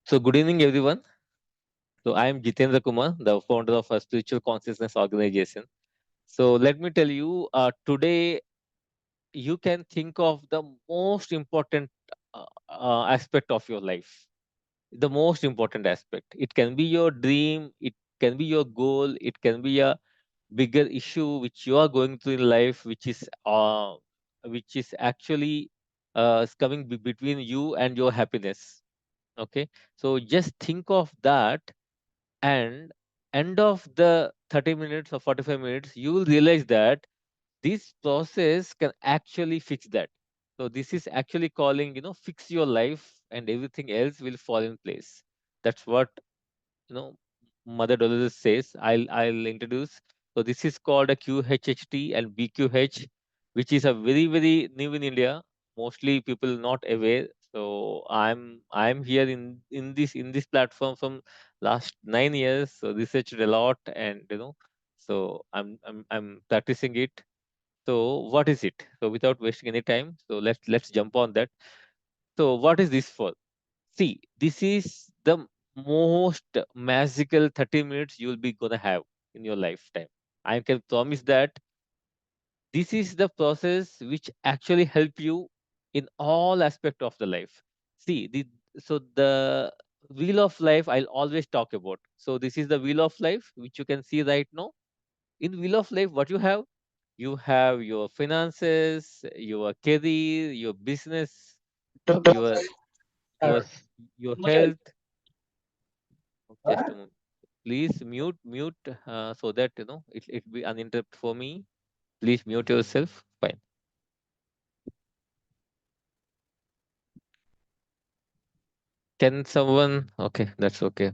So, good evening, everyone. So, I am Jitendra Kumar, the founder of a spiritual consciousness organization. So, let me tell you, today you can think of the most important aspect of your life. The most important aspect. It can be your dream, it can be your goal, it can be a bigger issue which you are going through in life, which is actually coming between you and your happiness. Okay, so just think of that, and end of the 30 minutes or 45 minutes you will realize that this process can actually fix that. So this is actually calling, fix your life, and everything else will fall in place. That's what, you know Mother Dolores says. I'll introduce. So this is called a QHHT and BQH, which is a very new in India. Mostly people not aware. So I'm here in this platform from last 9 years. So researched a lot, and so I'm practicing it. So what is it? So without wasting any time, so let's jump on that. So what is this for? See, this is the most magical 30 minutes you'll be gonna have in your lifetime. I can promise that this is the process which actually help you in all aspect of the life. See, the wheel of life I'll always talk about. So this is the wheel of life which you can see right now. In wheel of life, what you have your finances, your career, your business, your your your health. Just a moment. Please mute so that it be uninterrupted for me. Please mute yourself. Fine. Can someone? Okay, that's okay.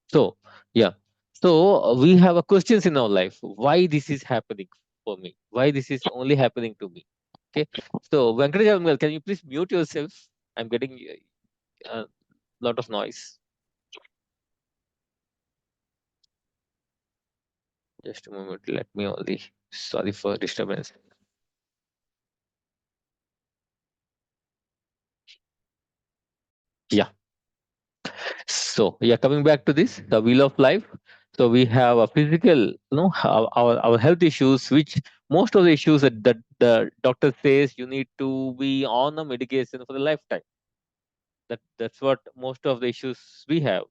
So yeah. So we have a questions in our life. Why this is happening for me? Why this is only happening to me? Okay. So Venkatajamal, can you please mute yourself? I'm getting a lot of noise. Just a moment. Let me only. Sorry for disturbance. Yeah. So yeah, coming back to this, the wheel of life. So we have a physical, our health issues, which most of the issues that the doctor says you need to be on a medication for the lifetime. That's what most of the issues we have.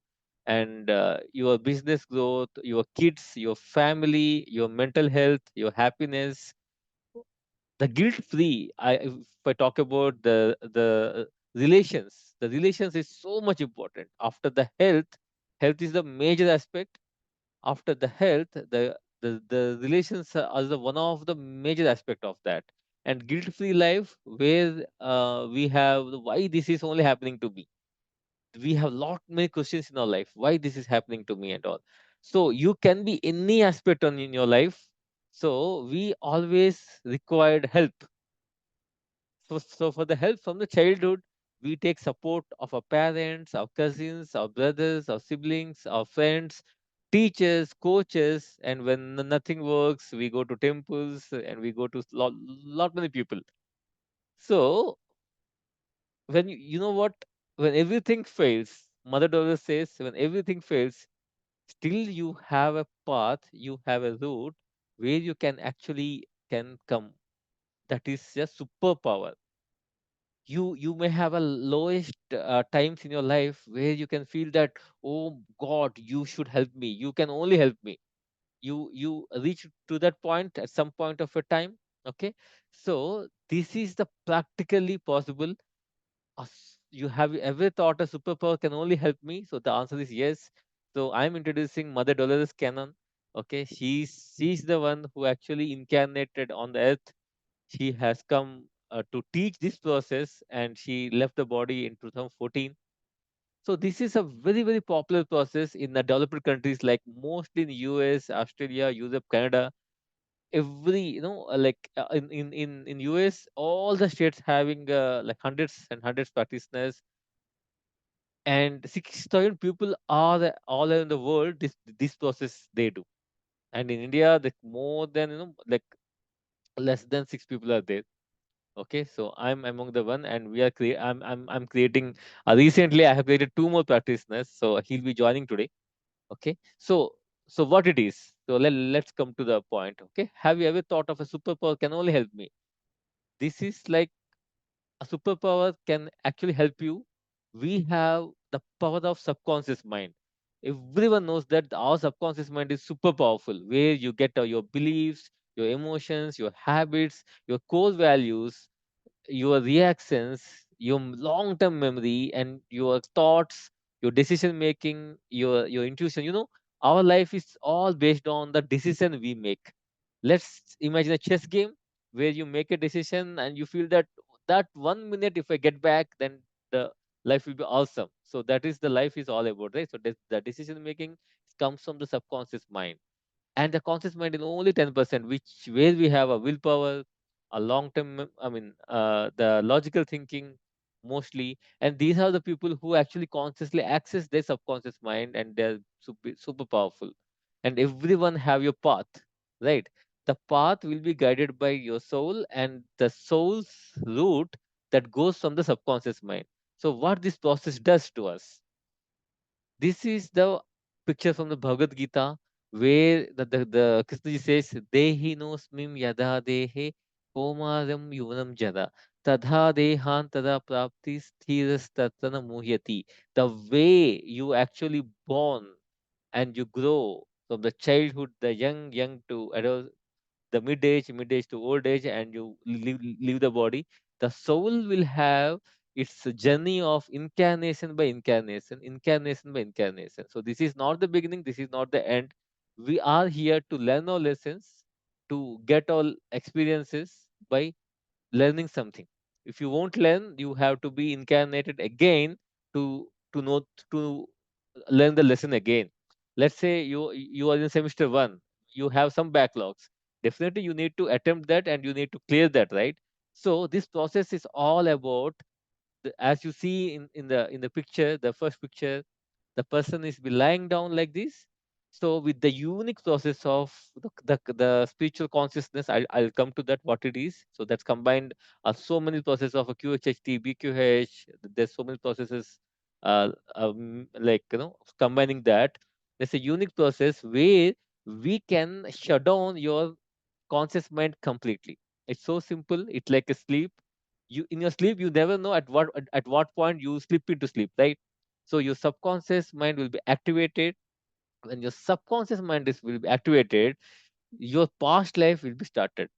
And your business growth, your kids, your family, your mental health, your happiness, the guilt free. If I talk about the relations, the relations is so much important. After the health is the major aspect. After the health, the relations are the one of the major aspect of that. And guilt free life, where we have why this is only happening to me. We have lot many questions in our life, why this is happening to me and all. So you can be any aspect in your life. So we always required help. So for the help from the childhood, we take support of our parents, our cousins, our brothers, our siblings, our friends, teachers, coaches, and when nothing works, we go to temples and we go to lot many people. So when you know what, when everything fails, Mother Daughter says, when everything fails, still you have a path, you have a route where you can actually can come. That is a superpower. You may have a lowest times in your life where you can feel that, oh god, you should help me, you can only help me. You reach to that point at some point of a time. Okay, so this is the practically possible. You have you ever thought a superpower can only help me? So the answer is yes. So I'm introducing Mother Dolores Cannon. Okay, she's the one who actually incarnated on the earth. She has come to teach this process, and she left the body in 2014. So this is a very popular process in the developed countries, like mostly in US, Australia, Europe, Canada. Every in US, all the states having like hundreds and hundreds practitioners, and 6,000 people are all around the world. This process they do, and in India, the more than less than six people are there. Okay, so I'm among the one, and we are I'm creating. Recently, I have created two more practitioners, so he'll be joining today. Okay, so what it is? So let's come to the point. Okay, have you ever thought of a superpower can only help me? This is like a superpower can actually help you. We have the power of subconscious mind. Everyone knows that our subconscious mind is super powerful, where you get your beliefs, your emotions, your habits, your core values, your reactions, your long term memory, and your thoughts, your decision making, your intuition. Our life is all based on the decision we make. Let's imagine a chess game where you make a decision and you feel that 1 minute, if I get back, then the life will be awesome. So that is the life is all about, right? So the decision making comes from the subconscious mind, and the conscious mind is only 10%, which where we have a willpower, a long term, the logical thinking mostly. And these are the people who actually consciously access their subconscious mind, and they're super powerful. And everyone have your path, right? The path will be guided by your soul, and the soul's route that goes from the subconscious mind. So what this process does to us, this is the picture from the Bhagavad Gita, where the Krishna ji says, Dehi no smim yada dehe komaram yuvanam jada tadha dehan tada prapti sthiras tatana muhyati. The way you actually born and you grow from the childhood, the young to adult, the mid age to old age, and you leave the body, the soul will have its journey of incarnation by incarnation, incarnation by incarnation. So this is not the beginning, this is not the end. We are here to learn our lessons, to get all experiences by learning something. If you won't learn, you have to be incarnated again to know, to learn the lesson again. Let's say you are in semester 1, you have some backlogs. Definitely you need to attempt that, and you need to clear that, right? So this process is all about as you see in the picture, the first picture, the person is be lying down like this. So with the unique process of the spiritual consciousness, I'll come to that what it is. So that's combined so many processes of a QHHT, BQH. There's so many processes, like combining that. There's a unique process where we can shut down your conscious mind completely. It's so simple. It's like a sleep. You in your sleep, you never know at what point you slip into sleep, right? So your subconscious mind will be activated. When your subconscious mind will be activated, your past life will be started.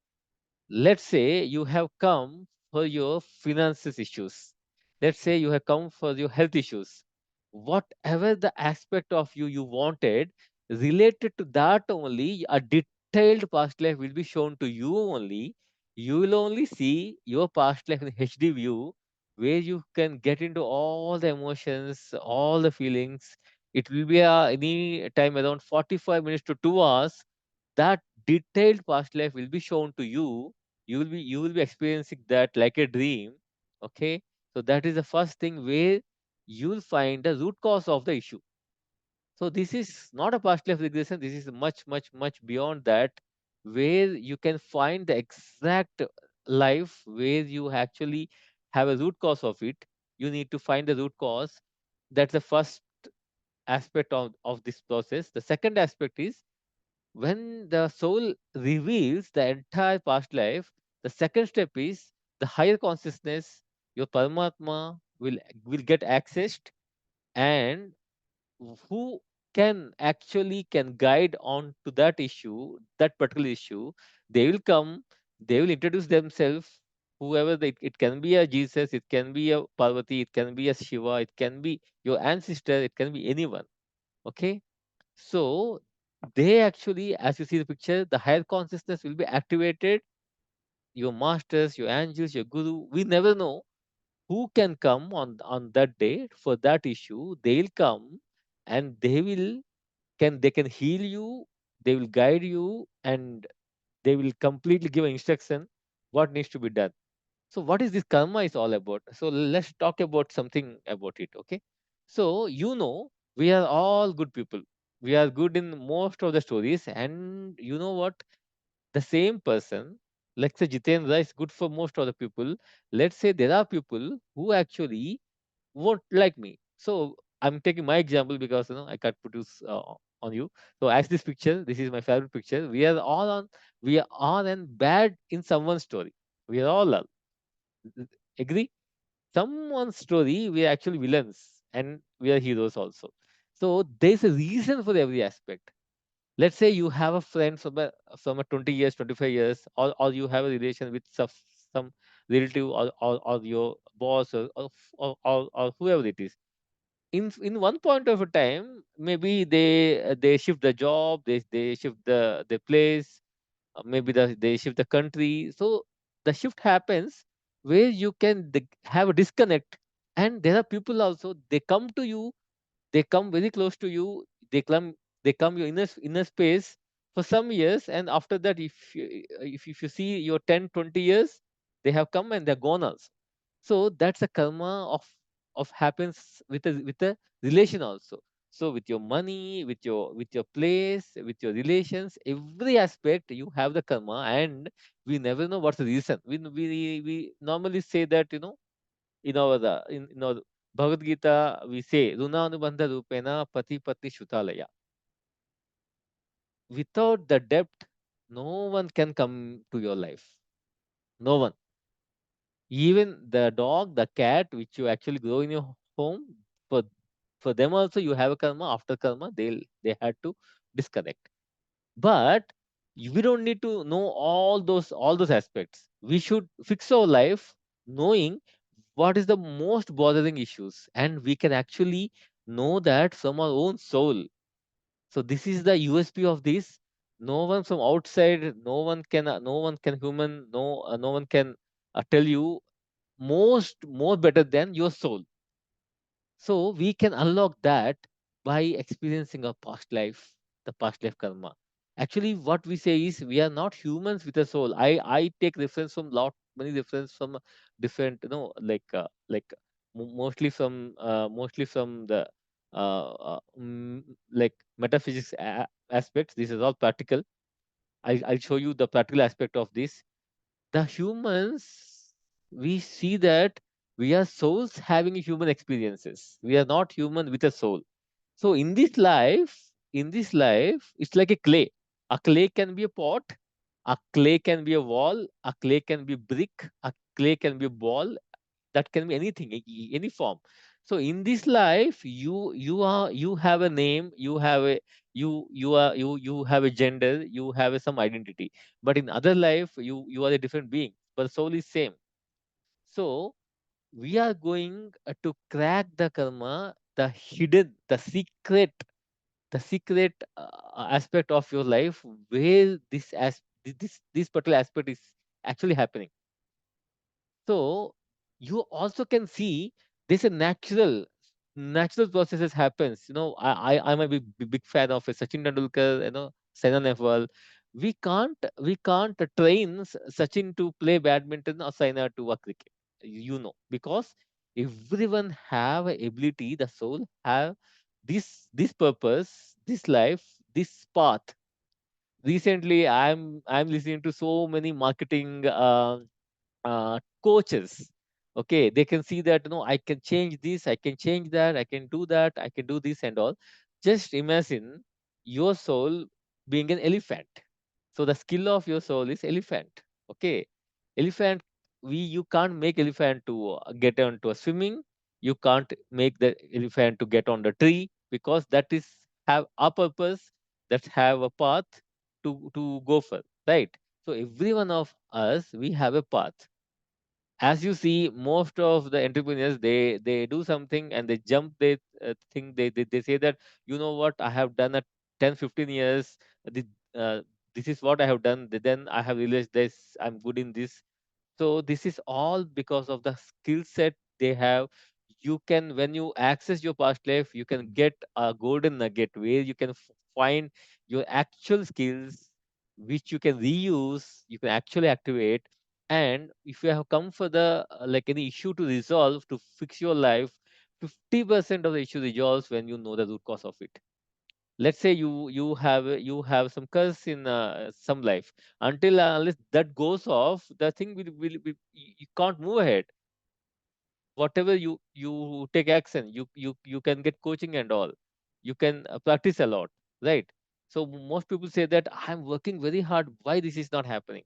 Let's say you have come for your finances issues. Let's say you have come for your health issues. Whatever the aspect of you wanted, related to that only, a detailed past life will be shown to you only. You will only see your past life in HD view, where you can get into all the emotions, all the feelings. It will be any time around 45 minutes to 2 hours. That detailed past life will be shown to you. You will be experiencing that like a dream. Okay, so that is the first thing where you'll find the root cause of the issue. So this is not a past life regression, this is much beyond that, where you can find the exact life where you actually have a root cause of it. You need to find the root cause. That's the first aspect of this process. The second aspect is, when the soul reveals the entire past life, the second step is the higher consciousness, your Paramatma will get accessed, and who can guide on to that issue, that particular issue. They will come, they will introduce themselves, whoever it can be a Jesus, it can be a Parvati, it can be a Shiva, it can be your ancestor, it can be anyone. Okay, so they actually, as you see the picture, the higher consciousness will be activated. Your masters, your angels, your guru, we never know who can come on that day for that issue. They'll come, and they can heal you, they will guide you, and they will completely give an instruction what needs to be done. So what is this karma is all about? So let's talk about something about it. Okay, so we are all good people. We are good in most of the stories, and you know what? The same person. Let's say Jitendra is good for most of the people. Let's say there are people who actually won't like me. So I'm taking my example because I can't put this on you. So as this picture, this is my favorite picture. We are all and bad in someone's story. We are all agree. Someone's story, we are actually villains and we are heroes also. So there's a reason for every aspect. Let's say you have a friend from a 20 years, 25 years, or you have a relation with some relative or your boss or whoever it is. In one point of a time, maybe they shift the job, they shift the place, maybe they shift the country. So the shift happens where you can have a disconnect, and there are people also, they come to you, they come very close to you, they come your inner space for some years, and after that, if you see your 10, 20 years, they have come and they're gone also. So that's a karma of happens with a relation also. So with your money, with your place, with your relations, every aspect you have the karma, and we never know what's the reason. We normally say that, in our Bhagavad Gita, we say, Runa Anubandha Rupena Pati Patni Shutalaya. Without the debt, no one can come to your life. No one. Even the dog, the cat, which you actually grow in your home, for for them also you have a karma. After karma, they had to disconnect. But we don't need to know all those aspects. We should fix our life knowing what is the most bothering issues, and we can actually know that from our own soul. So this is the USP of this. No one from outside, no one can human, no one can tell you more better than your soul. So we can unlock that by experiencing our past life, the past life karma. Actually, what we say is we are not humans with a soul. I take reference from lot many reference from different, mostly from the like metaphysics aspects. This is all practical. I'll show you the practical aspect of this. The humans, we see that we are souls having human experiences. We are not human with a soul. So in this life, it's like a clay. A clay can be a pot, a clay can be a wall, a clay can be brick, a clay can be a ball, that can be anything, any form. So in this life, you have a name, you have a gender, you have some identity. But in other life, you are a different being, but soul is same. So we are going to crack the karma, the secret aspect of your life, where this particular aspect is actually happening. So you also can see there's a natural processes happens. I'm a big fan of Sachin Tendulkar, Saina Nehwal. We can't train Sachin to play badminton or Saina to a cricket. Because everyone have a ability. The soul have this purpose, this life, this path. Recently, I'm listening to so many marketing coaches. Okay, they can see that, I can change this, I can change that, I can do that, I can do this and all. Just imagine your soul being an elephant. So the skill of your soul is elephant. Okay, elephant, you can't make elephant to get onto a swimming. You can't make the elephant to get on the tree, because that is have a purpose, that have a path to go for, right? So every one of us, we have a path. As you see, most of the entrepreneurs, they do something and they jump, they think, they say that, what, I have done at 10, 15 years, the, uh, this is what I have done, then I have realized this, I'm good in this. So this is all because of the skill set they have. You can, when you access your past life, you can get a golden nugget where you can find your actual skills, which you can reuse, you can actually activate. And if you have come for the like any issue to resolve, to fix your life, 50% of the issue resolves when you know the root cause of it. Let's say you have some curse in some life. Until unless that goes off, the thing will you can't move ahead. Whatever you take action, you can get coaching and all, you can practice a lot, right? So most people say that I'm working very hard, why this is not happening?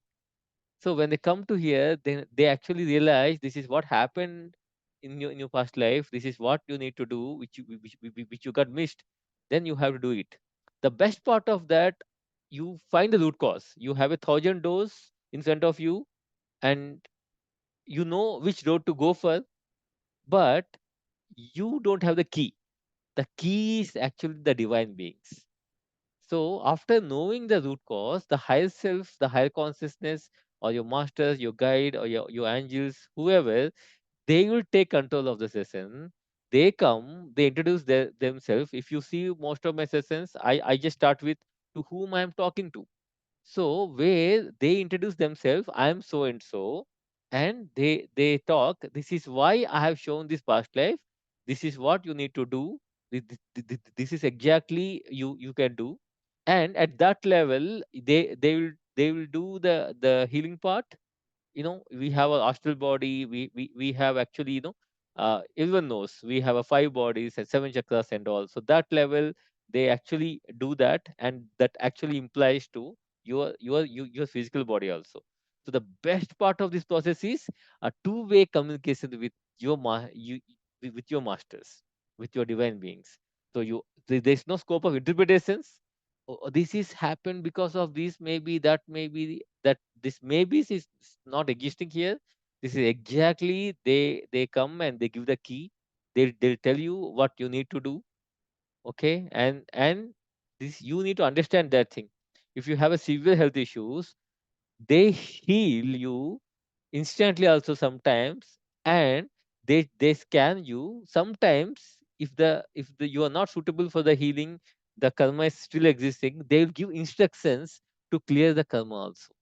So when they come to here, then they actually realize this is what happened in your past life. This is what you need to do, which you got missed. Then you have to do it. The best part of that, you find the root cause. You have 1,000 doors in front of you, and you know which road to go for, but you don't have the key. The key is actually the divine beings. So after knowing the root cause, the higher self, the higher consciousness, or your masters, your guide, or your angels, whoever, they will take control of the session. They come, they introduce themselves. If you see most of my sessions, I just start with to whom I am talking to. So where they introduce themselves, I am so and so, and they talk. This is why I have shown this past life. This is what you need to do. This is exactly you can do. And at that level, they will do the healing part. We have a astral body. We have actually, everyone knows we have a 5 bodies and 7 chakras and all. So that level, they actually do that, and that actually implies to your physical body also. So the best part of this process is a two-way communication with your with your masters, with your divine beings. So there's no scope of interpretations. This is happened because of this, maybe that, maybe that, this maybe is not existing here. This is exactly, they come and they give the key. They'll tell you what you need to do. Okay, and this, you need to understand that thing. If you have a severe health issues, they heal you instantly also sometimes. And they scan you sometimes. If you are not suitable for the healing, the karma is still existing, they will give instructions to clear the karma also.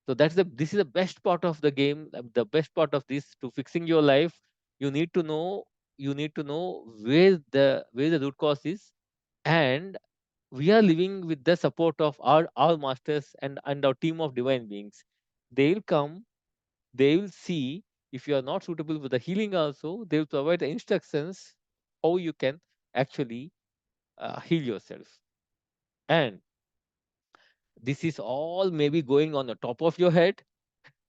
So this is the best part of the game. The best part of this, to fixing your life, you need to know, where the root cause is. And we are living with the support of our masters and our team of divine beings. They will come, they will see. If you are not suitable for the healing also, they will provide the instructions how you can actually heal yourself. And this is all maybe going on the top of your head.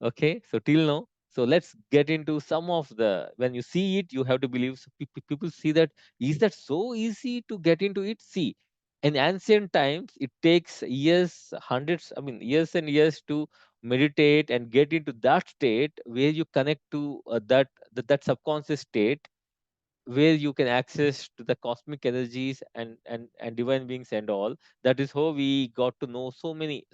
Okay, so till now, so let's get into some of the, when you see it, you have to believe. So people see that, is that so easy to get into it? See, in ancient times, it takes years, hundreds, I mean, years and years to meditate and get into that state where you connect to that subconscious state, where you can access to the cosmic energies and divine beings and all. That is how we got to know so many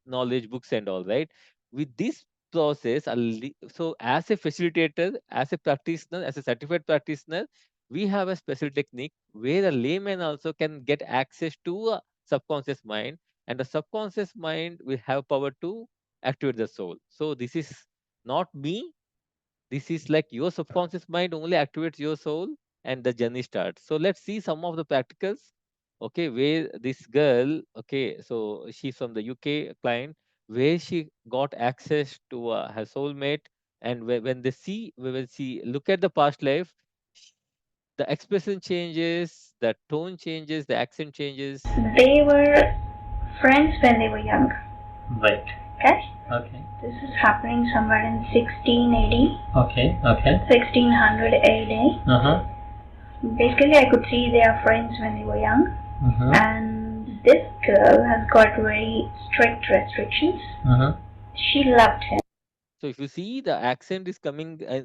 knowledge books and all, right? With this process, so as a facilitator, as a practitioner, as a certified practitioner, we have a special technique where a layman also can get access to a subconscious mind, and the subconscious mind will have power to activate the soul. So this is not me, this is like your subconscious mind only activates your soul, and the journey starts. So let's see some of the practicals. Okay, where this girl, okay, so she's from the UK client, where she got access to her soulmate. And when they see, when she look at the past life, the expression changes, the tone changes, the accent changes. They were friends when they were young. Right. Okay? Okay. This is happening somewhere in 1680, Okay. Okay. 1600 AD. Uh-huh. Basically, I could see they are friends when they were young. Uh-huh. And this girl has got very strict restrictions. Uh-huh. She loved him. So if you see, the accent is coming They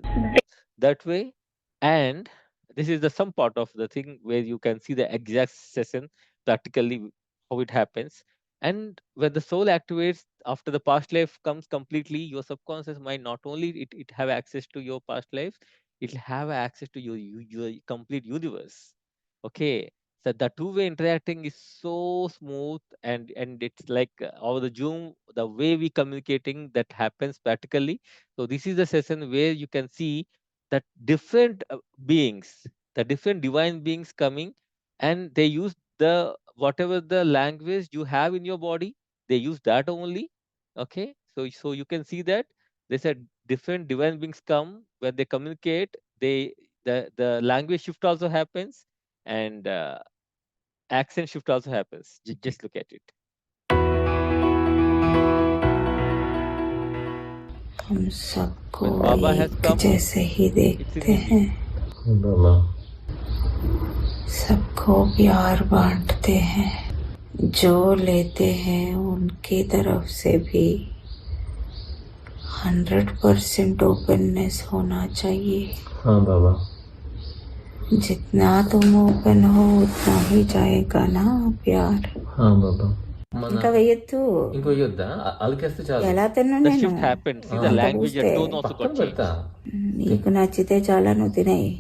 that way. And this is the some part of the thing where you can see the exact session practically, how it happens. And when the soul activates after the past life comes completely, your subconscious mind, not only it have access to your past life, it'll have access to your complete universe. Okay, so the two-way interacting is so smooth, and it's like over the Zoom, the way we communicating, that happens practically. So this is the session where you can see that different beings, the different divine beings coming, and they use the whatever the language you have in your body, they use that only. Okay, so you can see that there's a different divine beings come when they communicate, they the language shift also happens, and accent shift also happens. Just look at it. हम सबको When Baba has एक come, जैसे ही it's in देखते Hindi. हैं, बाबा सबको प्यार बांटते हैं, जो लेते हैं उनकी तरफ से भी 100% ओपननेस होना चाहिए। हाँ बाबा जितना तुम ओपन हो उतना ही जाएगा ना प्यार। हाँ बाबा ఇంకా వెయ్యొద్దు, ఇంకో ఇయ్యొద్దా అలికేస్తే చాలు ఎలా తిన్నా The నేను shift happened. See the అంత language, the పూస్తే tone also పక్కన got పెడతా changed. నీకు నచ్చితే చాలా నువ్వు తినేయి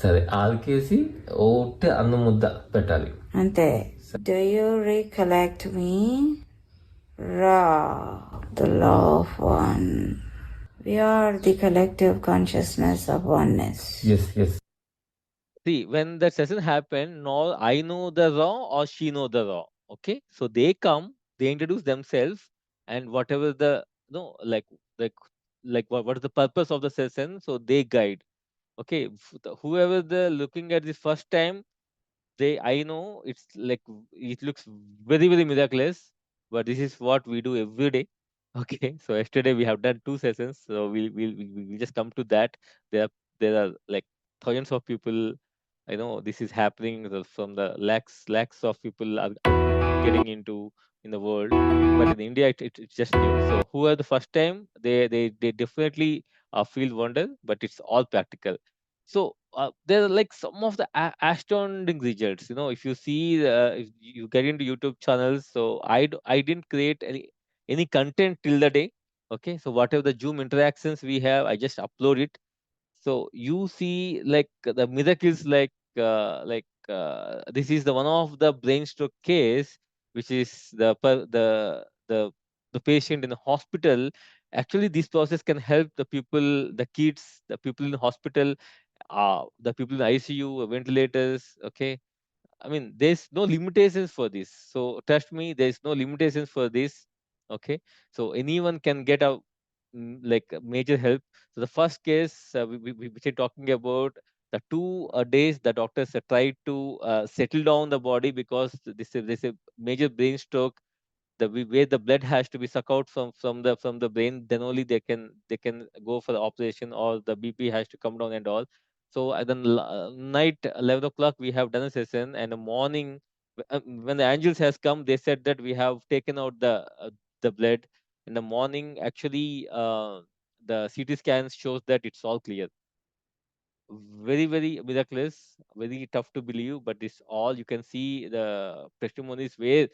సరే ఆలికేసి ఒకటే అన్నం ముద్ద పెట్టాలి అంతే. Do you recollect me? Ra, the law of one. We are the collective consciousness of oneness. Yes yes See, when the session happened, no, I know the raw or she know the raw. Okay, so they come, they introduce themselves, and whatever the no, like what is the purpose of the session? So they guide. Okay, whoever the looking at this first time, they I know it's like it looks very very miraculous, but this is what we do every day. Okay, so yesterday we have done two sessions, so we just come to that. There are like thousands of people. I know this is happening from the lakhs of people are getting into in the world, but in India it's just new. So who are the first time, they definitely feel wonder, but it's all practical. So there are like some of the astounding results. If you see, if you get into YouTube channels, so I didn't create any content till the day. Okay, so whatever the Zoom interactions we have, I just upload it. So you see like the miracles, this is the one of the brain stroke case, which is the patient in the hospital. Actually, this process can help the people, the kids, the people in the hospital, the people in ICU, ventilators. Okay, I mean, there's no limitations for this. So trust me, there's no limitations for this. Okay, so anyone can get a like a major help. So the first case which I'm talking about, the 2 days the doctors tried to settle down the body because this is a major brain stroke. Where the blood has to be sucked out from the brain, then only they can go for the operation, or the BP has to come down and all. So at the night 11 o'clock we have done a session, and the morning when the angels has come, they said that we have taken out the blood. In the morning, actually, the CT scan shows that it's all clear. Very very miraculous, very tough to believe, but this all you can see the testimonies where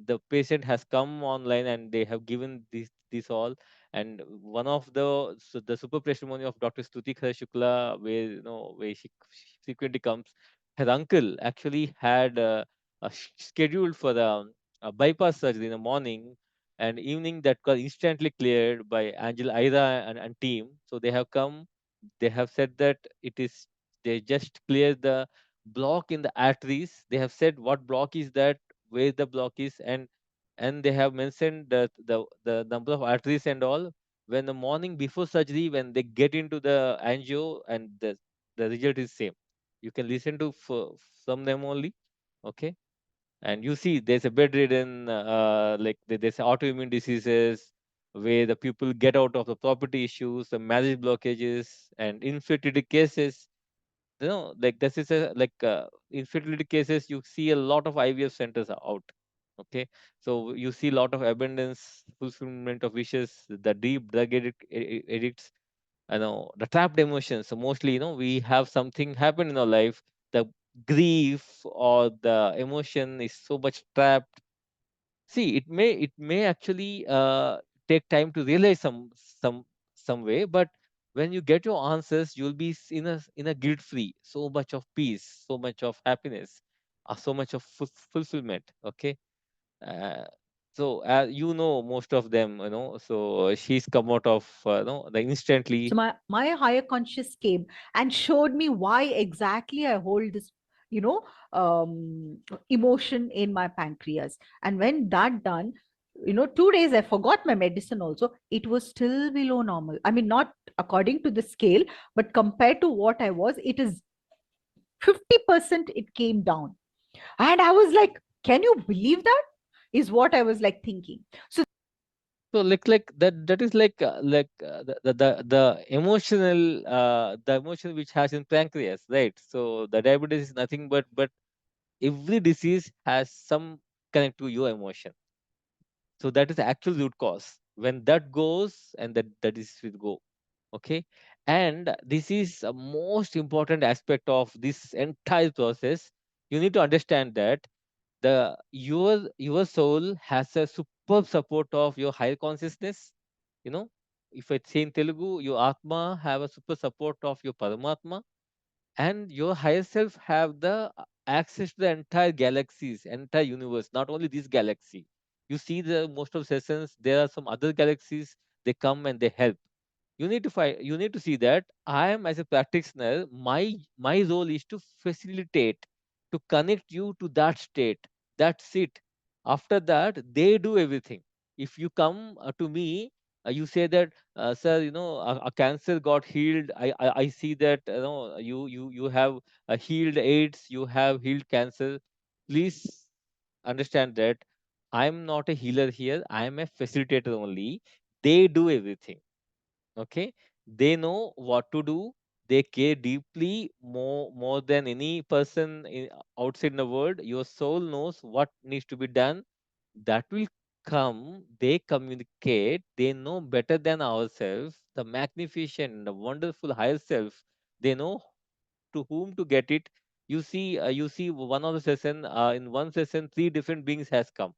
the patient has come online and they have given this all. And one of the super testimony of Dr. Stuti Khare Shukla, where she frequently comes. Her uncle actually had scheduled for the bypass surgery in the morning, and evening that got instantly cleared by Angel Ira and team. So they have come, they have said that it is, they just clear the block in the arteries. They have said what block is that, where the block is, and they have mentioned the number of arteries and all. When the morning before surgery, when they get into the angio, and the result is same. You can listen to from them only. Okay, and you see there's a bedridden, there's autoimmune diseases where the people get out of the property issues, the marriage blockages, and infertility cases. Like this is a like infertility cases, you see a lot of IVF centers are out. Okay, so you see a lot of abundance, fulfillment of wishes, the deep drug addicts, the trapped emotions. So mostly, we have something happen in our life, the grief or the emotion is so much trapped. See, it may actually take time to realize some way, but when you get your answers, you'll be in a guilt free, so much of peace, so much of happiness, so much of fulfillment. Okay, uh, so most of them, so she's come out of the So instantly. my higher conscious came and showed me why exactly I hold this you know emotion in my pancreas. And when that done, 2 days I forgot my medicine also, it was still below normal. I mean, not according to the scale, but compared to what I was, it is 50% it came down. And I was like, can you believe that? Is what I was like thinking. So So like that is the emotional the emotion which has in pancreas, right? So the diabetes is nothing but every disease has some connect to your emotion. So that is the actual root cause. When that goes, and that is will go. Okay, and this is a most important aspect of this entire process. You need to understand that your soul has a superb support of your higher consciousness. You know, if I say in Telugu, your atma have a super support of your paramatma, and your higher self have the access to the entire galaxies, entire universe, not only this galaxy. You see the most of sessions, there are some other galaxies, they come and they help. You need to see that I am, as a practitioner, my role is to facilitate, to connect you to that state. That's it. After that, they do everything. If you come to me, you say that, sir, a cancer got healed. I see that, you have healed AIDS, you have healed cancer. Please understand that I am not a healer here, I am a facilitator only. They do everything. Okay, they know what to do. They care deeply, more than any person outside in the world. Your soul knows what needs to be done. That will come. They communicate, they know better than ourselves, the magnificent, the wonderful higher self. They know to whom to get it. You see one of the session, in one session, three different beings has come.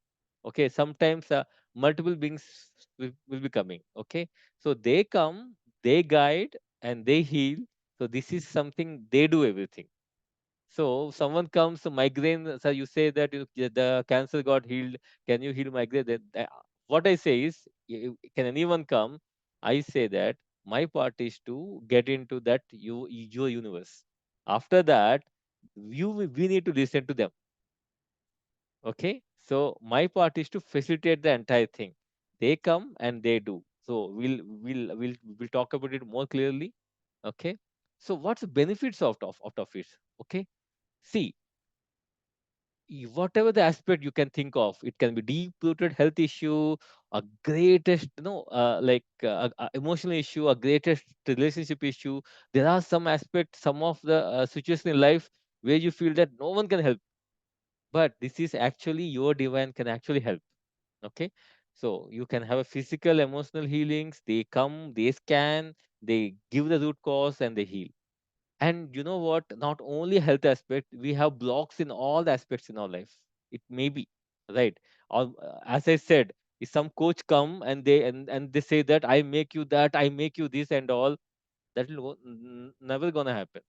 Okay, sometimes multiple beings will be coming. Okay, so they come, they guide, and they heal. So this is something, they do everything. So someone comes to migraine, so you say that the cancer got healed. Can you heal migraine? What I say is, can anyone come? I say that my part is to get into that your universe. After that, we need to listen to them. Okay, so my part is to facilitate the entire thing. They come and they do. So we'll talk about it more clearly. Okay, so what's the benefits of it? Okay, see, whatever the aspect you can think of, it can be deep rooted health issue, a greatest, emotional issue, a greatest relationship issue. There are some aspects, some of the situation in life where you feel that no one can help, but this is actually your divine can actually help. Okay, so you can have a physical emotional healings. They come, they scan, they give the root cause, and they heal. And you know what? Not only health aspect, we have blocks in all the aspects in our life. It may be, right. Or as I said, if some coach come and they say that I make you that, I make you this and all, that will never gonna happen.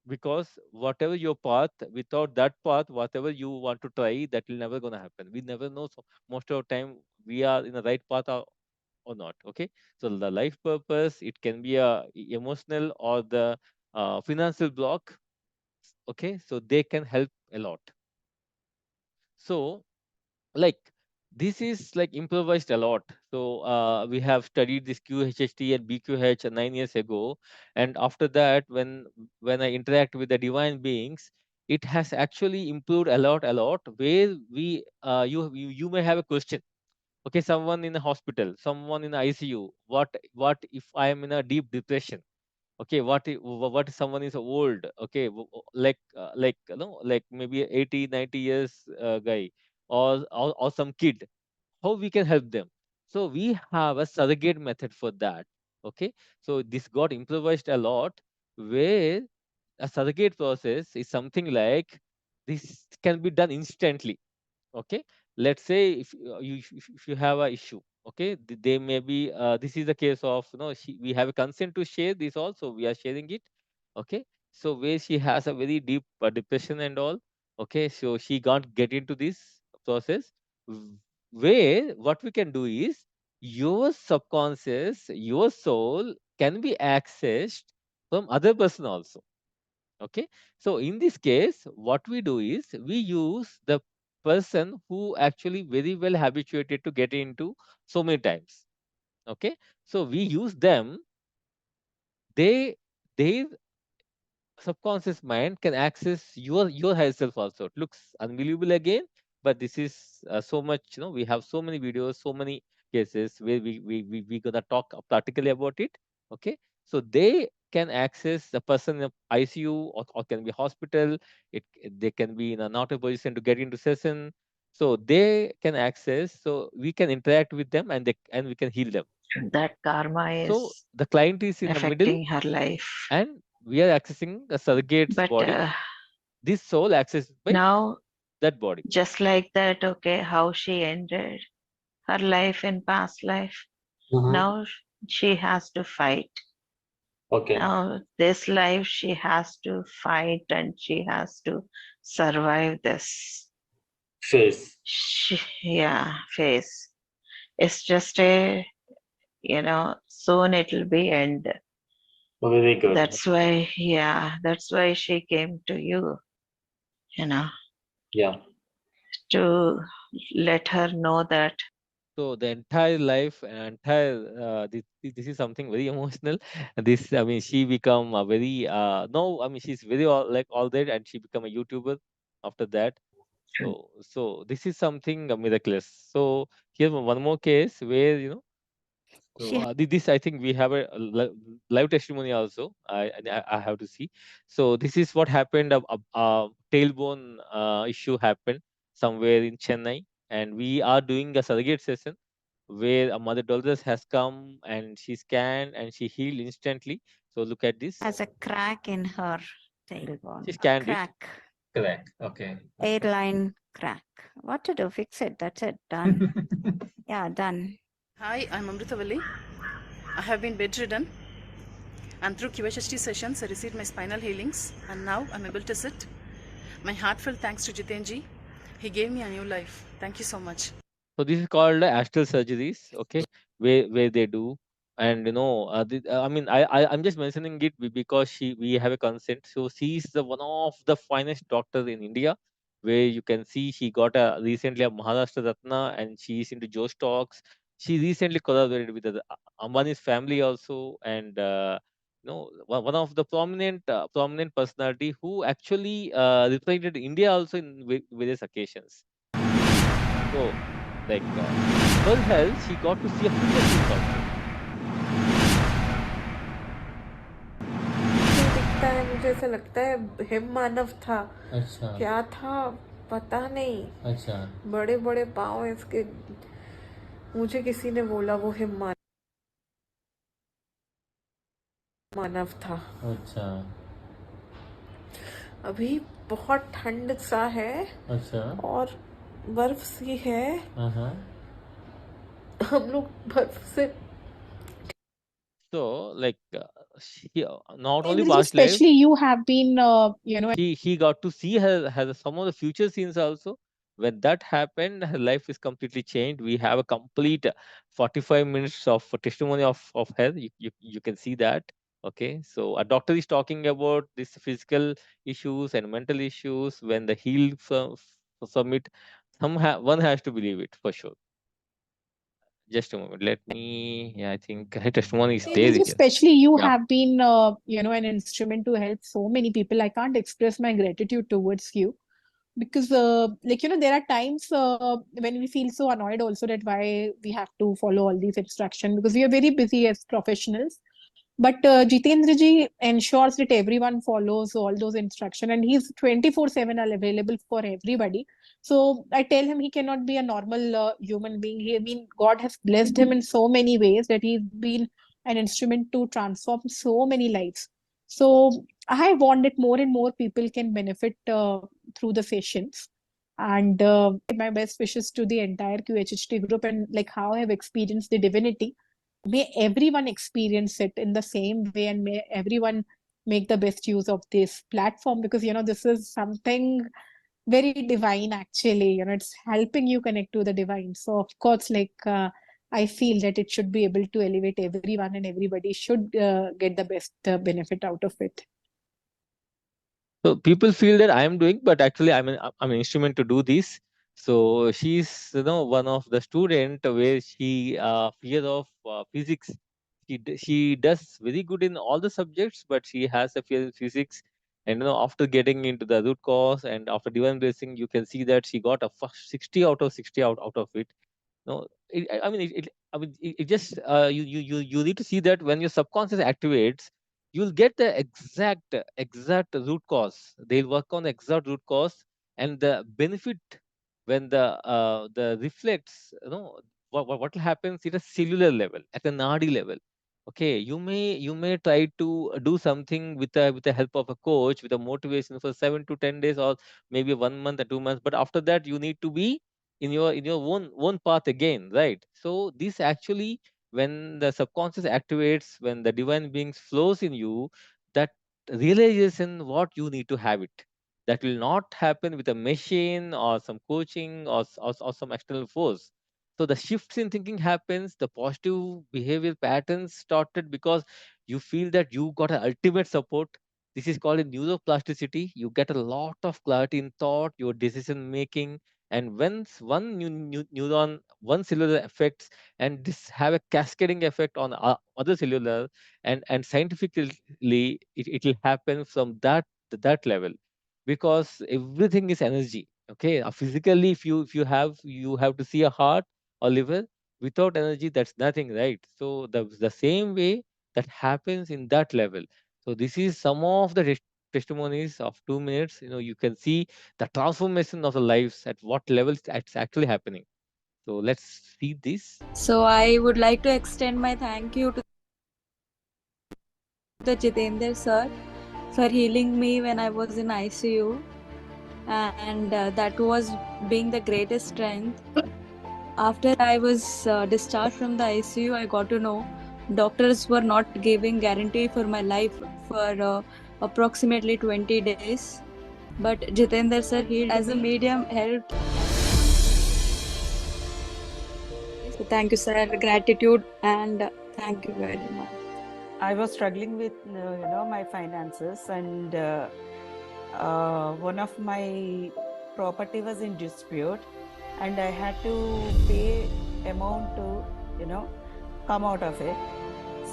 Because whatever your path, without that path, whatever you want to try, that will never gonna happen. We never know. So most of the time, we are in the right path or not. Okay, so the life purpose, it can be a emotional or the financial block. Okay, so they can help a lot. So, like, this is like improvised a lot. So we have studied this QHHT and BQH 9 years ago, and after that, when I interact with the divine beings, it has actually improved a lot. Where you may have a question. Okay, someone in a hospital, someone in ICU. What if I am in a deep depression? Okay, what if someone is old? Okay, like maybe 80, 90 years guy, or some kid. How we can help them? So we have a surrogate method for that. Okay, so this got improvised a lot, where a surrogate process is something like this can be done instantly. Okay, let's say if you have a issue. Okay, they may be, this is the case of, we have a consent to share this also, we are sharing it. Okay, so where she has a very deep depression and all. Okay, so she can't get into this process. Where what we can do is, your subconscious, your soul can be accessed from other person also. Okay, so in this case, what we do is we use the person who actually very well habituated to get into so many times. Okay, so we use them. They subconscious mind can access your higher self also. It looks unbelievable again, but this is so much, we have so many videos, so many cases where we gonna talk practically about it. Okay, so they can access the person in ICU, or can be hospital. They can be in a not a position to get into session, so they can access, so we can interact with them, and we can heal them. That karma So is the client is in the middle, affecting her life. and we are accessing the surrogate's But body. This soul accessed by now, that body. just like that, okay, how she ended her life in past life, now she has to fight. Okay. Now, this life, she has to fight and she has to survive this. Face. Phase. It's just soon it'll be end. Very good. That's why she came to you, Yeah. to let her know that. So the entire life and entire this is something very emotional. This, I mean, she become a very no, I mean, she's very all that, and she become a YouTuber after that. So this is something miraculous. So here's one more case where, so this, I think we have a live testimony also. I have to see. So this is what happened. A tailbone issue happened somewhere in Chennai, and we are doing a surrogate session where a mother Dolores has come and she scanned and she healed instantly. So look at this. Has a crack in her She tailbone. A scanned it. crack. Correct. Okay. Airline crack. What to do? Fix it. That's it. Done. Yeah, done. Hi, I'm Amritavalli. I have been bedridden, and through QHHT sessions I received my spinal healings, and now I'm able to sit. My heartfelt thanks to Jitenji. He gave me a new life. Thank you so much. So this is called astral surgeries, okay, where they do, and I mean, I'm just mentioning it because we have a consent. So she's the one of the finest doctors in India, where you can see she got a recently a Maharashtra Ratna, and she's into Joe stocks. She recently collaborated with the Ambani's family also, and one of the prominent personality who actually represented India also in various occasions. So, like, her health, she got to see a future things also. दिखता है, मुझे ऐसा लगता है him मानव था, अच्छा। क्या था पता नहीं। अच्छा। बड़े बड़े पाँव इसके, मुझे किसी ने बोला वो हिम मानव था। अच्छा। अभी बहुत ठंड सा है। अच्छा। और बर्फ सी है। हाँ। हम लोग बर्फ से So, like, she not only Jitendraji, past life, especially you have been, he got to see her some of the future scenes also. When that happened, her life is completely changed. We have a complete 45 minutes of testimony of her. You can see that. Okay, so a doctor is talking about this physical issues and mental issues. When the heal summit, one has to believe it for sure. Just a moment. Let me. Yeah, I think her testimony is there Jitendraji, here. especially you Yeah. have been, an instrument to help so many people. I can't express my gratitude towards you because, there are times when we feel so annoyed also that why we have to follow all these instructions because we are very busy as professionals. But Jitendra ji ensures that everyone follows all those instructions and he's 24/7 available for everybody. So I tell him he cannot be a normal human being. God has blessed him in so many ways that he's been an instrument to transform so many lives. So I want that more and more people can benefit through the sessions. And my best wishes to the entire QHHT group and like how I have experienced the divinity. May everyone experience it in the same way and may everyone make the best use of this platform because this is something very divine actually. It's helping you connect to the divine. So of course, I feel that it should be able to elevate everyone and everybody should get the best benefit out of it. So people feel that I am doing, but actually I'm an instrument to do this. So she's one of the student where she fear of physics. She does very good in all the subjects, but she has a fear in physics. And after getting into the root cause and after divine blessing, you can see that she got a first 60 out of 60 out of it. No, it just you need to see that when your subconscious activates, you'll get the exact root cause. They'll work on the exact root cause and the benefit when the reflects. What will happen at a cellular level, at a nadi level. Okay, you may try to do something with the help of a coach with a motivation for 7 to 10 days or maybe 1 month or 2 months, but after that you need to be in your own path again, right? So this actually, when the subconscious activates, when the divine beings flows in you, that realization what you need to have it, that will not happen with a machine or some coaching or some external force. So the shifts in thinking happens, the positive behavior patterns started because you feel that you got an ultimate support. This is called a neuroplasticity. You get a lot of clarity in thought, your decision making, and once one neuron, one cellular affects, and this have a cascading effect on other cellular, and scientifically it will happen from that level, because everything is energy. Okay, physically, if you have to see a heart or liver, without energy that's nothing, right? So the same way that happens in that level. So this is some of the testimonies of 2 minutes. You can see the transformation of the lives at what levels it's actually happening. So let's see this. So I would like to extend my thank you to the Jitendra sir for healing me when I was in ICU, and that was being the greatest strength. After I was discharged from the ICU, I got to know doctors were not giving guarantee for my life for approximately 20 days. But Jitendra sir healed as a medium helped. So thank you, sir. Gratitude and thank you very much. I was struggling with my finances, and one of my property was in dispute, and I had to pay amount to come out of it.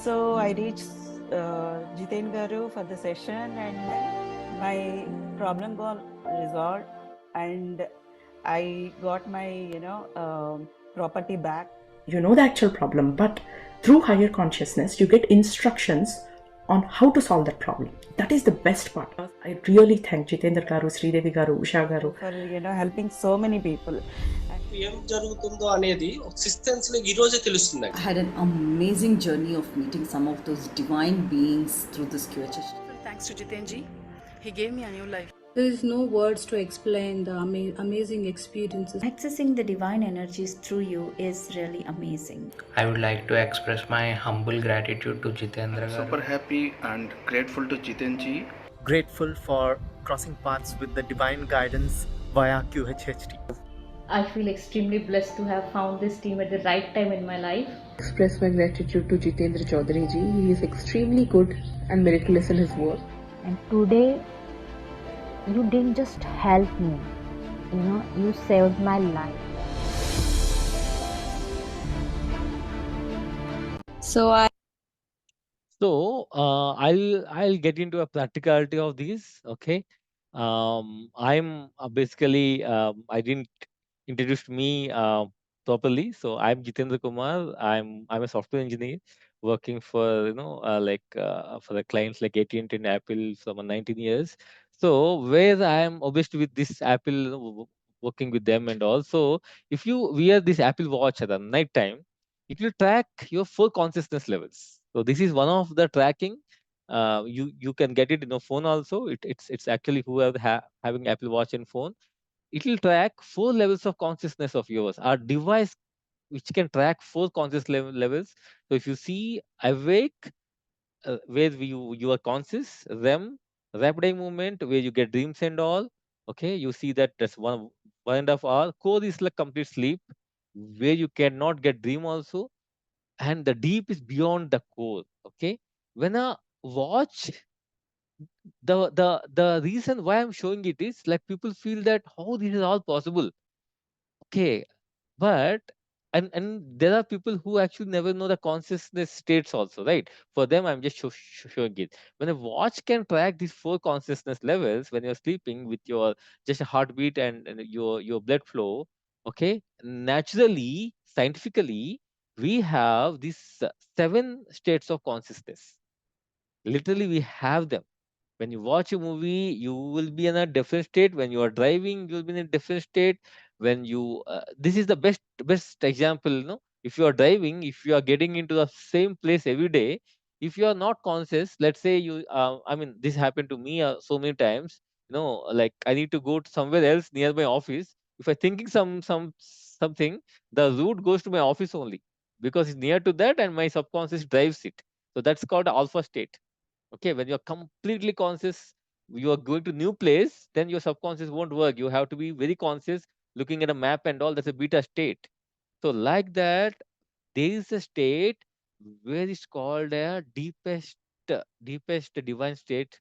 So I reached Jiten Garu for the session, and my problem got resolved, and I got my property back. You know the actual problem, but through higher consciousness, you get instructions on how to solve that problem. That is the best part. I really thank Jitendra Garu, Sridevi Garu, Usha Garu for helping so many people. ఏం జరుగుతుందో అనేది ఒక sixth sense లో ఈ రోజే తెలుస్తుంది. I had an amazing journey of meeting some of those divine beings through this QHHT. Thanks to Jitenji, he gave me a new life. There is no words to explain the amazing experiences. Accessing the divine energies through you is really amazing. I would like to express my humble gratitude to Jitendra. I'm super happy and grateful to Jitenji. Grateful for crossing paths with the divine guidance via QHHT. I feel extremely blessed to have found this team at the right time in my life. Express my gratitude to Jitendra Chaudhary ji. He is extremely good and miraculous in his work. And today, you didn't just help me, you saved my life. So I'll get into a practicality of these. Okay, I'm basically I didn't introduce me properly. So I'm Jitendra Kumar. I'm a software engineer working for for the clients like AT&T and Apple for 19 years. So where I am obsessed with this Apple, working with them, and also if you wear this Apple Watch at the night time, it will track your full consciousness levels. So this is one of the tracking. You can get it in a phone also. It's actually whoever having Apple Watch and phone, it will track 4 levels of consciousness of yours. Our device which can track 4 conscious levels. So if you see awake, where you are conscious, rapid eye movement, where you get dreams and all. Okay, you see that that's 1.5 hour. Core is like complete sleep, where you cannot get dream also, and the deep is beyond the core. Okay, when a watch The reason why I'm showing it is like people feel that how this is all possible. Okay, but and there are people who actually never know the consciousness states also, right? For them, I'm just showing it. When a watch can track these four consciousness levels when you're sleeping with your just a heartbeat and your blood flow, okay, naturally, scientifically, we have these seven states of consciousness. Literally, we have them. When you watch a movie, you will be in a different state. When you are driving, you will be in a different state. When you this is the best example, if you are driving, if you are getting into the same place every day, if you are not conscious, let's say you I mean, this happened to me so many times, like I need to go to somewhere else near my office. If I thinking something, the route goes to my office only, because it's near to that and my subconscious drives it. So that's called alpha state. Okay, when you're completely conscious, you are going to new place, then your subconscious won't work. You have to be very conscious, looking at a map and all. That's a beta state. So like that, there is a state where it's called a deepest divine state.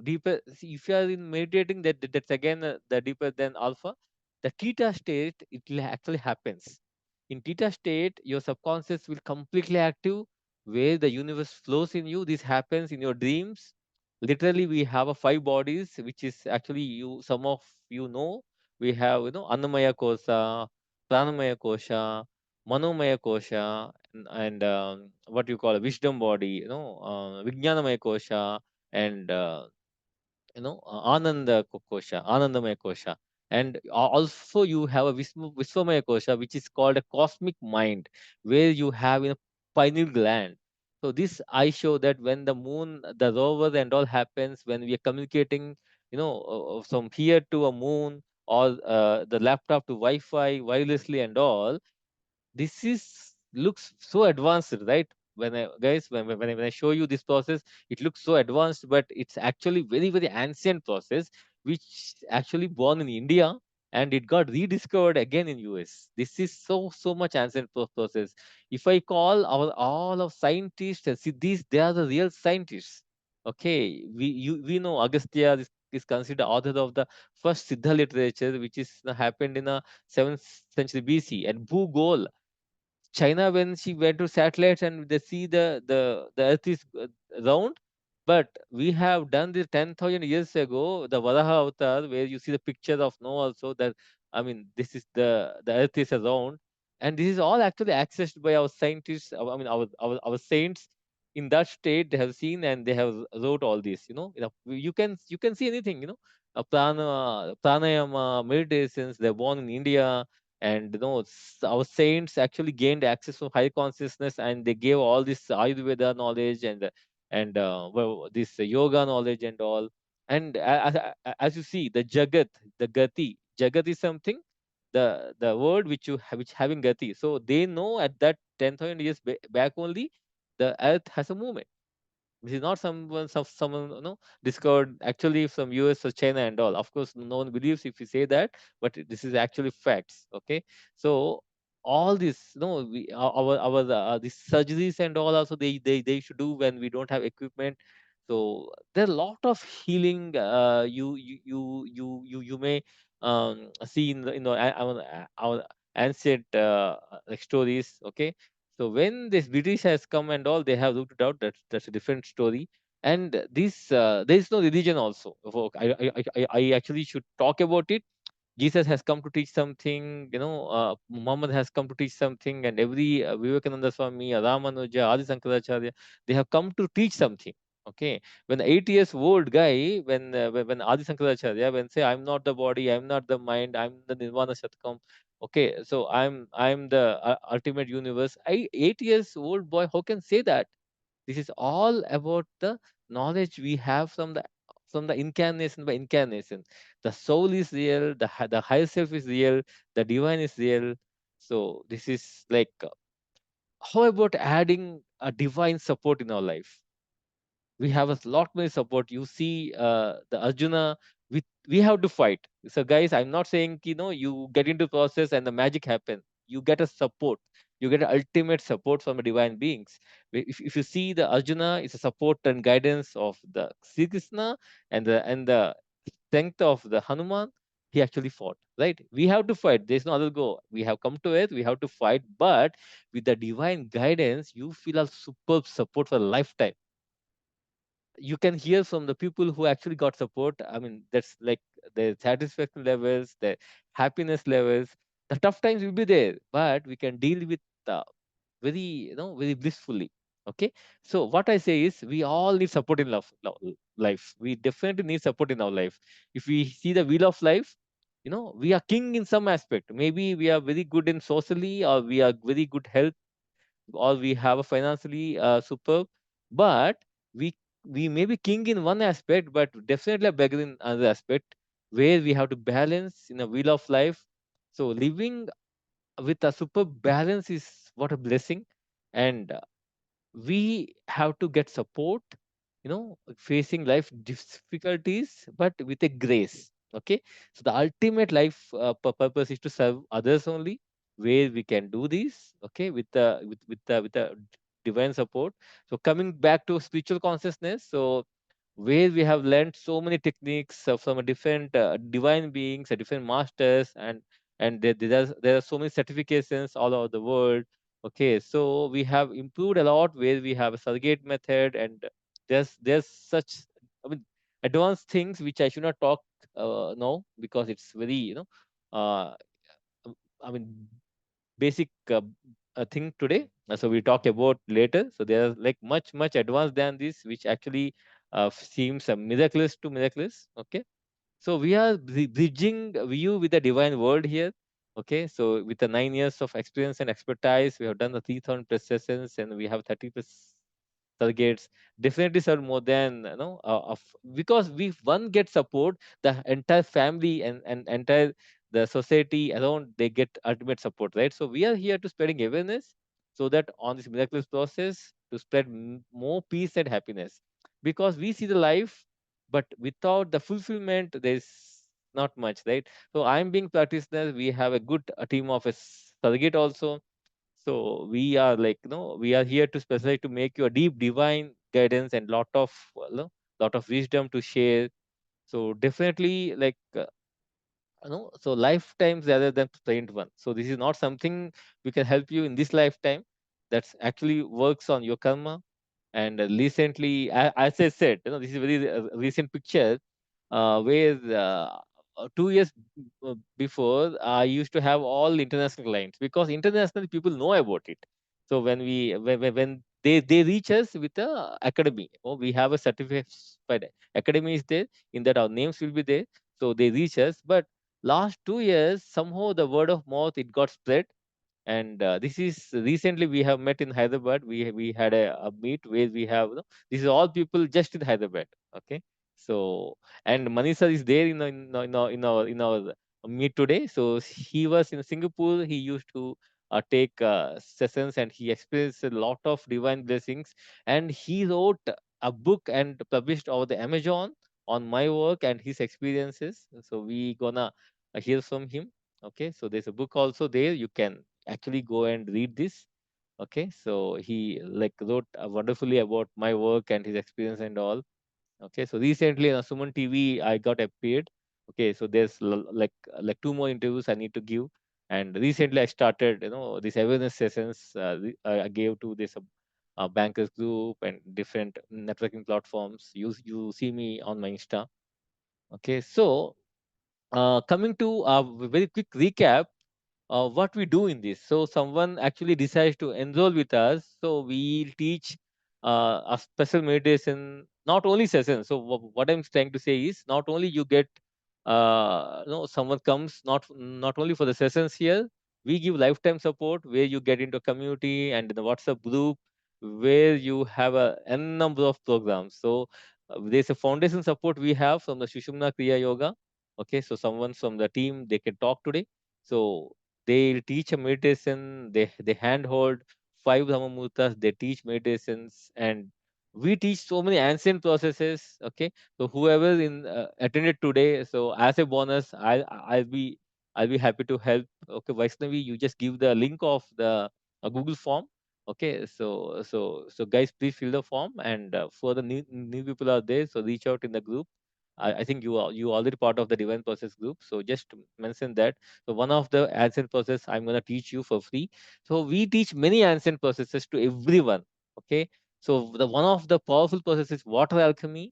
Deeper, see, if you are in meditating, that's again the deeper than alpha. The theta state, it actually happens in theta state. Your subconscious will completely active, where the universe flows in you. This happens in your dreams. Literally, we have a five bodies, which is actually, you some of you know, we have, annamaya kosha, pranamaya kosha, manomaya kosha, and what you call a wisdom body, vijnanamaya kosha, and ananda kosha, anandamaya kosha. And also you have a visvamaya kosha, which is called a cosmic mind, where you have a pineal gland. So this I show that when the moon, the rover and all happens, when we are communicating, from here to a moon, or the laptop to Wi-Fi wirelessly and all, this is looks so advanced, right? When I, guys, when I show you this process, it looks so advanced, but it's actually very very ancient process, which actually born in India, and it got rediscovered again in US. This is so much ancient process. If I call our all of scientists, see, these, they are the real scientists. Okay, we know Agastya is considered author of the first Siddha literature, which is happened in the 7th century BC. And Bhugol, China, when she went to satellites and they see the Earth is round, but we have done this 10,000 years ago, the Varaha Avatar, where you see the picture of Noah also, that, I mean, this is the Earth is a round, and this is all actually accessed by our scientists. I mean, our saints in that state, they have seen and they have wrote all this. You can see anything. Pranayama, meditations. They're born in India, and our saints actually gained access to high consciousness, and they gave all this Ayurveda knowledge and well, this yoga knowledge and all. And as you see, the Jagat, the Gati, Jagat is something, the word which which having Gati. So they know at that 10,000 years back only, the earth has a movement. This is not someone discovered actually from US or China and all. Of course, no one believes if you say that, but this is actually facts. Okay, so all this, our these surgeries and all also, they should do when we don't have equipment. So there are a lot of healing. You may see in the, our ancient like stories. Okay, so when this British has come and all, they have looked it out. That's a different story. And this there is no religion also. I actually should talk about it. Jesus has come to teach something. Muhammad has come to teach something, and every Vivekananda Swami, Ramanuja, Adi Sankaracharya, they have come to teach something. Okay, when the 8 years old guy, when Adi Sankaracharya, when say, I'm not the body, I'm not the mind, I'm the Nirvana Shatkam. Okay, so I'm the ultimate universe. 8 years old boy, how can say that? This is all about the knowledge we have from the incarnation by incarnation. The soul is real, the higher self is real, the divine is real. So this is like, how about adding a divine support in our life? We have a lot many support. You see, the Arjuna, we have to fight. So guys, I'm not saying you get into process and the magic happen. You get a support. you get ultimate support from the divine beings. If you see the Arjuna is a support and guidance of the Sri Krishna, and the strength of the Hanuman, he actually fought. Right? We have to fight. There's no other go. We have come to it. We have to fight. But with the divine guidance, you feel a superb support for a lifetime. You can hear from the people who actually got support. I mean, that's like the satisfaction levels, the happiness levels. The tough times will be there, but we can deal with very, very blissfully. Okay. So what I say is, we all need support in life. We definitely need support in our life. If we see the wheel of life, we are king in some aspect. Maybe we are very good in socially, or we are very good health, or we have a financially superb, but we we may be king in one aspect, but definitely a beggar in another aspect, where we have to balance in a wheel of life. So living with a super balance is what a blessing. And we have to get support, facing life difficulties, but with a grace. Okay. So the ultimate life purpose is to serve others only, where we can do this, okay, with the divine support. So coming back to spiritual consciousness, so where we have learned so many techniques from a different divine beings, different masters, and there are so many certifications all over the world. Okay, so we have improved a lot, where we have a surrogate method, and there's such, I mean, advanced things which I should not talk now, because it's very, uh, I mean, basic thing today. So we talk about later. So they are like much advanced than this, which actually seems miraculous to miraculous. Okay, so we are bridging you with the divine world here. Okay, so with the 9 years of experience and expertise, we have done the 3,000 plus sessions, and we have 30 plus surrogates. Definitely serve more than, of, because we one get support, the entire family and entire the society around, they get ultimate support, right? So we are here to spreading awareness, so that on this miraculous process to spread more peace and happiness, because we see the life, but without the fulfillment, there's not much, right? So I'm being practitioner. We have a good team of a surrogate also. So we are like, we are here to specialize to make you a deep divine guidance, and lot of, lot of wisdom to share. So definitely, like, so lifetimes rather than present one. So this is not something we can help you in this lifetime. That's actually works on your karma. And recently, as I said, this is a very recent picture, where 2 years before, I used to have all international clients, because international people know about it. So when they reach us with a academy, we have a certified academy is there, in that our names will be there. So they reach us, but last 2 years, somehow the word of mouth, it got spread. And this is recently we have met in Hyderabad. We had a meet, where we have, this is all people just in Hyderabad. Okay, so, and Manisha is there in our meet today. So he was in Singapore. He used to take sessions, and he experienced a lot of divine blessings. And he wrote a book and published over the Amazon on my work and his experiences. So we gonna hear from him. Okay, so there's a book also there. You can actually go and read this. Okay, so he like wrote wonderfully about my work and his experience and all. Okay, so recently on Suman TV, I got appeared. Okay, so there's like two more interviews I need to give. And recently I started, these awareness sessions. I gave to this bankers group and different networking platforms. You see me on my Insta. Okay, so coming to a very quick recap, what we do in this. So someone actually decides to enroll with us. So we teach a special meditation, not only sessions. So what I'm trying to say is, not only you get, someone comes not only for the sessions here. We give lifetime support, where you get into a community and in the WhatsApp group, where you have a n number of programs. So there's a foundation support we have from the Shushumna Kriya Yoga. Okay, so someone from the team, they can talk today. So they teach a meditation. They handhold five Brahmamurtas. They teach meditations, and we teach so many ancient processes. Okay, so whoever in attended today, so as a bonus, I'll be happy to help. Okay, Vaishnavi, you just give the link of the a Google form. Okay, so guys, please fill the form, and for the new people out there, so reach out in the group. I think you already part of the divine process group, so just mention that. So one of the ancient process I'm gonna teach you for free. So we teach many ancient processes to everyone. Okay, so the one of the powerful processes water alchemy.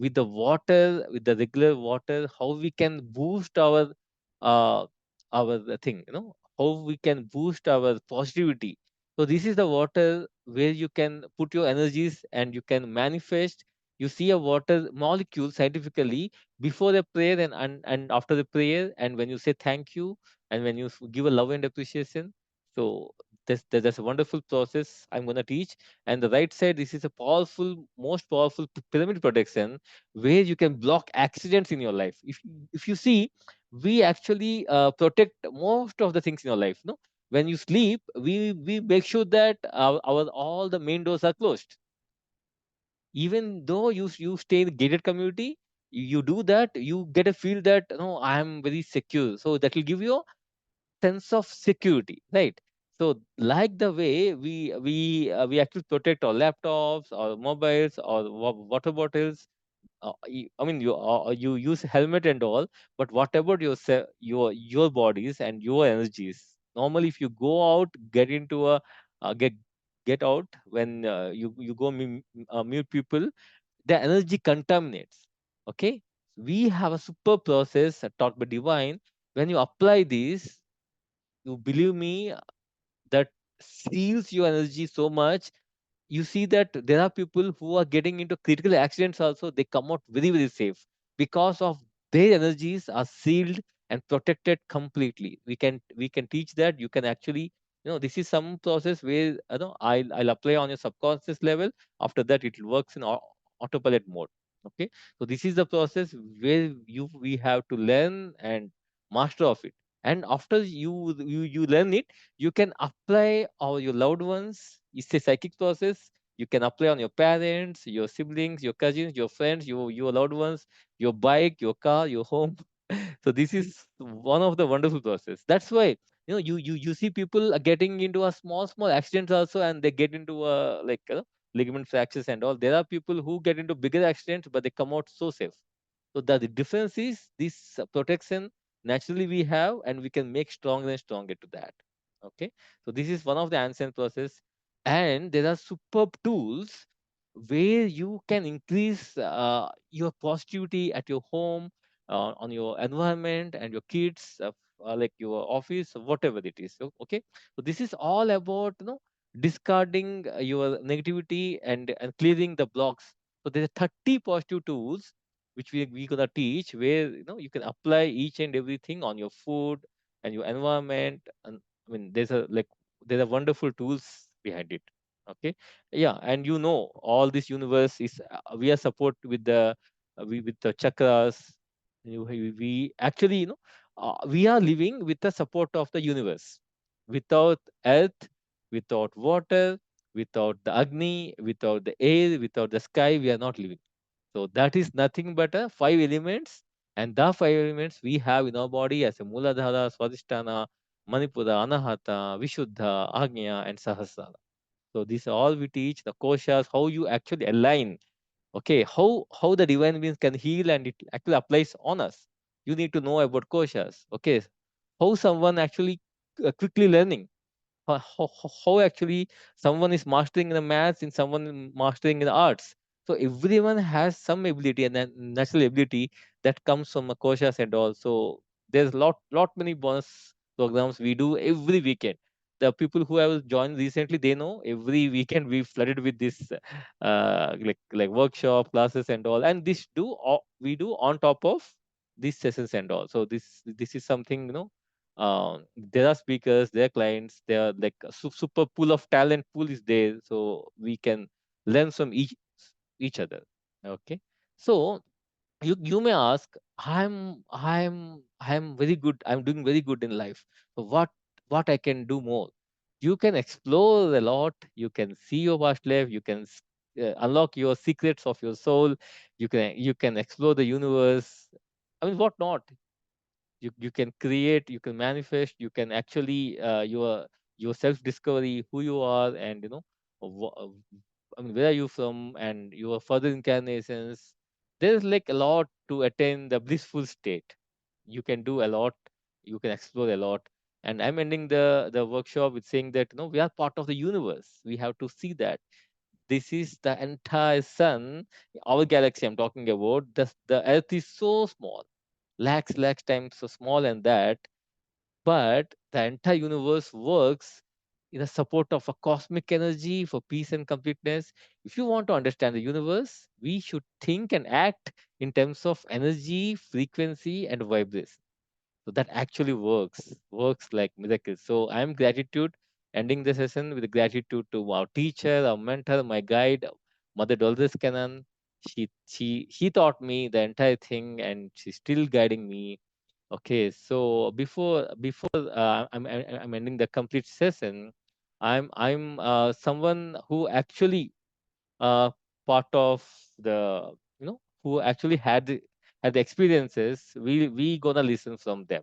With the water, with the regular water, how we can boost uh our thing, how we can boost our positivity. So this is the water where you can put your energies and you can manifest. You see a water molecule scientifically before the prayer and after the prayer, and when you say thank you, and when you give a love and appreciation. So that's a wonderful process I'm going to teach. And the right side, this is a powerful, most powerful pyramid protection, where you can block accidents in your life. If you see, we actually protect most of the things in your life. No, when you sleep, we make sure that our all the main doors are closed. Even though you stay in gated community, you do that, you get a feel that no, I am very secure. So that will give you sense of security, right? So like the way we actually protect our laptops, our mobiles, or water bottles. I mean, you use helmet and all, but what about your bodies and your energies? Normally, if you go out, get into a get out when you go meet people, the energy contaminates. Okay, we have a super process taught by divine. When you apply this, you believe me, that seals your energy so much. You see that there are people who are getting into critical accidents also, they come out very very safe, because of their energies are sealed and protected completely. We can teach that. You can actually, this is some process where I'll apply on your subconscious level. After that, it works in autopilot mode. Okay, so this is the process where we have to learn and master of it. And after you learn it, you can apply on your loved ones. It's a psychic process. You can apply on your parents, your siblings, your cousins, your friends, your loved ones, your bike, your car, your home. So this is one of the wonderful process. That's why, you see people are getting into a small accidents also, and they get into like ligament fractures and all. There are people who get into bigger accidents, but they come out so safe. So the difference is this protection naturally we have, and we can make stronger and stronger to that. Okay, so this is one of the ancient process, and there are superb tools where you can increase your positivity at your home, on your environment and your kids, like your office, whatever it is. Okay, so this is all about discarding your negativity and clearing the blocks. So there are 30 positive tools which we gonna teach, where you can apply each and everything on your food and your environment. And I mean, there are wonderful tools behind it. Okay, yeah, and all this universe is, we are support with with the chakras. We actually, we are living with the support of the universe. Without earth, without water, without the agni, without the air, without the sky, we are not living. So that is nothing but a five elements, and the five elements we have in our body as a Muladhara, Swadhisthana, Manipura, Anahata, Vishuddha, Agnya, and Sahasrara. So these all we teach the koshas, how you actually align. Okay, how the divine beings can heal, and it actually applies on us. You need to know about koshas. Okay, how someone actually quickly learning, how actually someone is mastering the maths and someone mastering the arts. So everyone has some ability and then natural ability that comes from a koshas and all. So there's lot many bonus programs we do every weekend. The people who have joined recently, they know every weekend we flooded with this like workshop classes and all. And we do on top of these sessions and all. So this is something, there are speakers, there are clients, there are like a super pool of talent pool is there, so we can learn from each other. Okay, so you may ask, I'm very good, I'm doing very good in life, so what I can do more? You can explore a lot, you can see your past life, you can unlock your secrets of your soul, you can explore the universe. I mean, what not? You can create, you can manifest, you can actually your self discovery, who you are, and I mean, where are you from, and your further incarnations. There's like a lot to attain the blissful state. You can do a lot. You can explore a lot. And I'm ending the workshop with saying that we are part of the universe. We have to see that this is the entire sun, our galaxy. I'm talking about the Earth is so small, lakhs times so small, and that but the entire universe works in the support of a cosmic energy for peace and completeness. If you want to understand the universe, we should think and act in terms of energy, frequency, and vibration. So that actually works like miracles. So I'm gratitude, ending the session with gratitude to our teacher, our mentor, my guide, Mother Dolores Cannon. She taught me the entire thing, and she's still guiding me. Okay, so before I'm ending the complete session, I'm someone who actually part of the who actually had the experiences. We gonna listen from them.